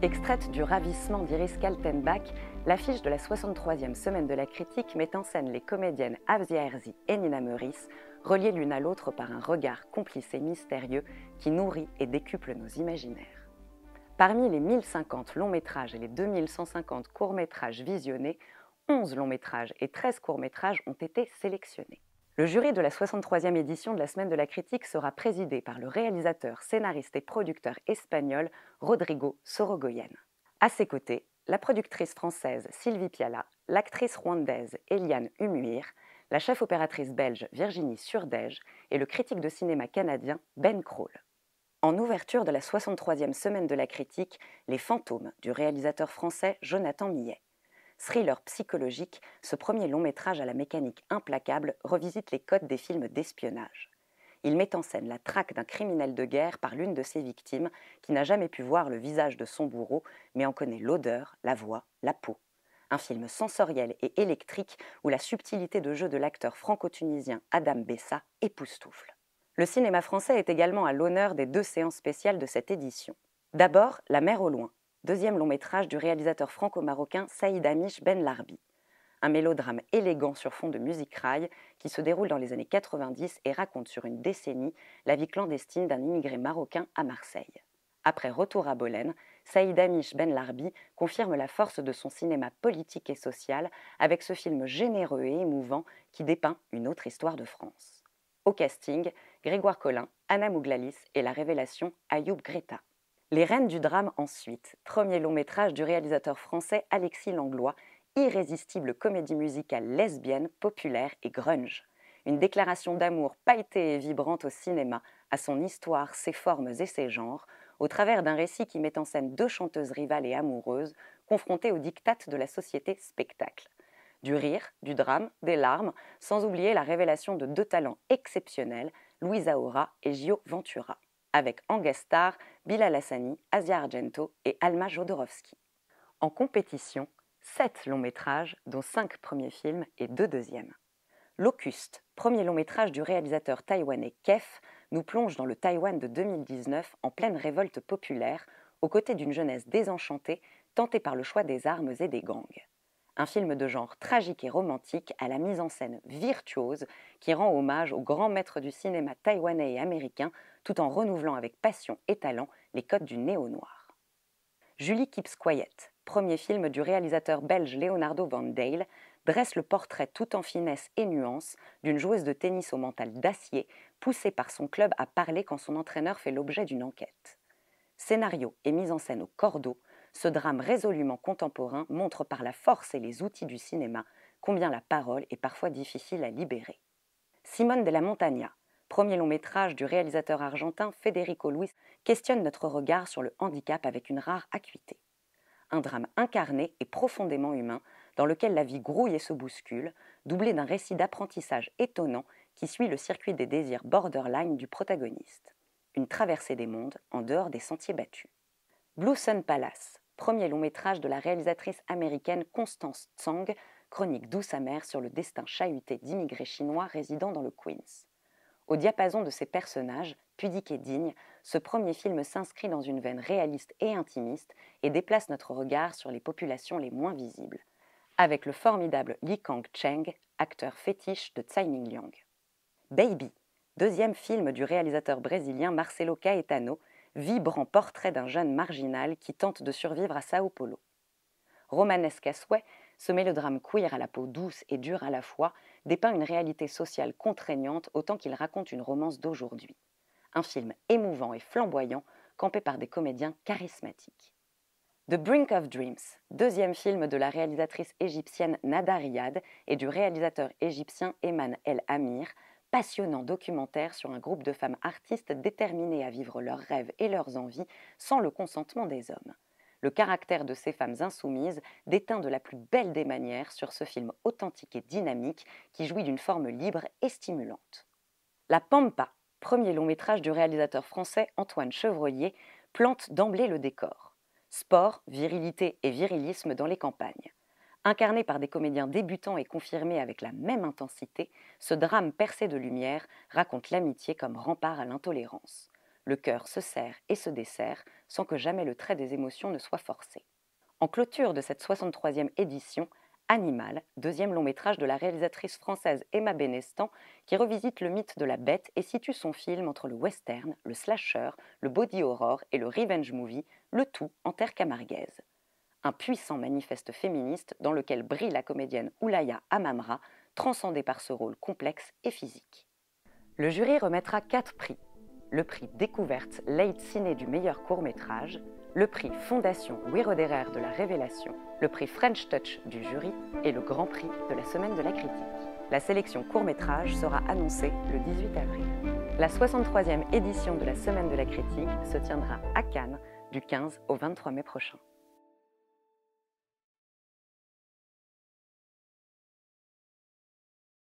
Extraite du Ravissement d'Iris Kaltenbach, l'affiche de la 63e semaine de la critique met en scène les comédiennes Avzia Herzi et Nina Meurice, reliées l'une à l'autre par un regard complice et mystérieux qui nourrit et décuple nos imaginaires. Parmi les 1050 longs métrages et les 2150 courts métrages visionnés, 11 longs métrages et 13 courts métrages ont été sélectionnés. Le jury de la 63e édition de la Semaine de la Critique sera présidé par le réalisateur, scénariste et producteur espagnol Rodrigo Sorogoyen. À ses côtés, la productrice française Sylvie Piala, l'actrice rwandaise Eliane Umuir, la chef opératrice belge Virginie Surdège et le critique de cinéma canadien Ben Krol. En ouverture de la 63e Semaine de la Critique, Les Fantômes du réalisateur français Jonathan Millet. Thriller psychologique, ce premier long-métrage à la mécanique implacable revisite les codes des films d'espionnage. Il met en scène la traque d'un criminel de guerre par l'une de ses victimes qui n'a jamais pu voir le visage de son bourreau, mais en connaît l'odeur, la voix, la peau. Un film sensoriel et électrique où la subtilité de jeu de l'acteur franco-tunisien Adam Bessa époustoufle. Le cinéma français est également à l'honneur des 2 séances spéciales de cette édition. D'abord, La mer au loin, deuxième long-métrage du réalisateur franco-marocain Saïd Amish Ben Larbi. Un mélodrame élégant sur fond de musique rail qui se déroule dans les années 90 et raconte sur une décennie la vie clandestine d'un immigré marocain à Marseille. Après Retour à Bolène, Saïd Amish Ben Larbi confirme la force de son cinéma politique et social avec ce film généreux et émouvant qui dépeint une autre histoire de France. Au casting, Grégoire Collin, Anna Mouglalis et la révélation Ayoub Greta. Les Reines du drame ensuite, premier long-métrage du réalisateur français Alexis Langlois, irrésistible comédie musicale lesbienne, populaire et grunge. Une déclaration d'amour pailletée et vibrante au cinéma, à son histoire, ses formes et ses genres, au travers d'un récit qui met en scène 2 chanteuses rivales et amoureuses, confrontées aux diktats de la société spectacle. Du rire, du drame, des larmes, sans oublier la révélation de 2 talents exceptionnels, Louisa Aura et Gio Ventura, avec en guest star Bilal Hassani, Asia Argento et Alma Jodorowsky. En compétition, 7 longs métrages, dont 5 premiers films et 2 deuxièmes. Locuste, premier long métrage du réalisateur taïwanais Kef, nous plonge dans le Taïwan de 2019 en pleine révolte populaire, aux côtés d'une jeunesse désenchantée, tentée par le choix des armes et des gangs. Un film de genre tragique et romantique à la mise en scène virtuose qui rend hommage aux grands maîtres du cinéma taïwanais et américain tout en renouvelant avec passion et talent les codes du néo-noir. Julie Keeps Quiet, premier film du réalisateur belge Leonardo Van Dale, dresse le portrait tout en finesse et nuance d'une joueuse de tennis au mental d'acier poussée par son club à parler quand son entraîneur fait l'objet d'une enquête. Scénario et mise en scène au cordeau, ce drame résolument contemporain montre par la force et les outils du cinéma combien la parole est parfois difficile à libérer. Simone de la Montagna, premier long métrage du réalisateur argentin Federico Luis, questionne notre regard sur le handicap avec une rare acuité. Un drame incarné et profondément humain, dans lequel la vie grouille et se bouscule, doublé d'un récit d'apprentissage étonnant qui suit le circuit des désirs borderline du protagoniste. Une traversée des mondes en dehors des sentiers battus. Blue Sun Palace, premier long métrage de la réalisatrice américaine Constance Tsang, chronique douce amère sur le destin chahuté d'immigrés chinois résidant dans le Queens. Au diapason de ses personnages, pudiques et dignes, ce premier film s'inscrit dans une veine réaliste et intimiste et déplace notre regard sur les populations les moins visibles, avec le formidable Lee Kang-cheng, acteur fétiche de Tsai Ming-liang. Baby, deuxième film du réalisateur brésilien Marcelo Caetano, vibrant portrait d'un jeune marginal qui tente de survivre à Sao Paulo. Romanesque à souhait, ce mélodrame queer à la peau douce et dure à la fois dépeint une réalité sociale contraignante autant qu'il raconte une romance d'aujourd'hui. Un film émouvant et flamboyant, campé par des comédiens charismatiques. The Brink of Dreams, deuxième film de la réalisatrice égyptienne Nada Riyad et du réalisateur égyptien Eman El Amir, passionnant documentaire sur un groupe de femmes artistes déterminées à vivre leurs rêves et leurs envies sans le consentement des hommes. Le caractère de ces femmes insoumises déteint de la plus belle des manières sur ce film authentique et dynamique qui jouit d'une forme libre et stimulante. La Pampa, premier long métrage du réalisateur français Antoine Chevrollier, plante d'emblée le décor. Sport, virilité et virilisme dans les campagnes. Incarné par des comédiens débutants et confirmés avec la même intensité, ce drame percé de lumière raconte l'amitié comme rempart à l'intolérance. le cœur se serre et se desserre sans que jamais le trait des émotions ne soit forcé. En clôture de cette 63e édition, Animal, deuxième long métrage de la réalisatrice française Emma Benestan, qui revisite le mythe de la bête et situe son film entre le western, le slasher, le body horror et le revenge movie, le tout en terre camarguaise. Un puissant manifeste féministe dans lequel brille la comédienne Oulaya Amamra, transcendée par ce rôle complexe et physique. Le jury remettra 4 prix. Le prix Découverte Late Ciné du meilleur court-métrage, le prix Fondation Wiroderer de la Révélation, le prix French Touch du jury et le Grand Prix de la Semaine de la Critique. La sélection court-métrage sera annoncée le 18 avril. La 63e édition de la Semaine de la Critique se tiendra à Cannes du 15 au 23 mai prochain.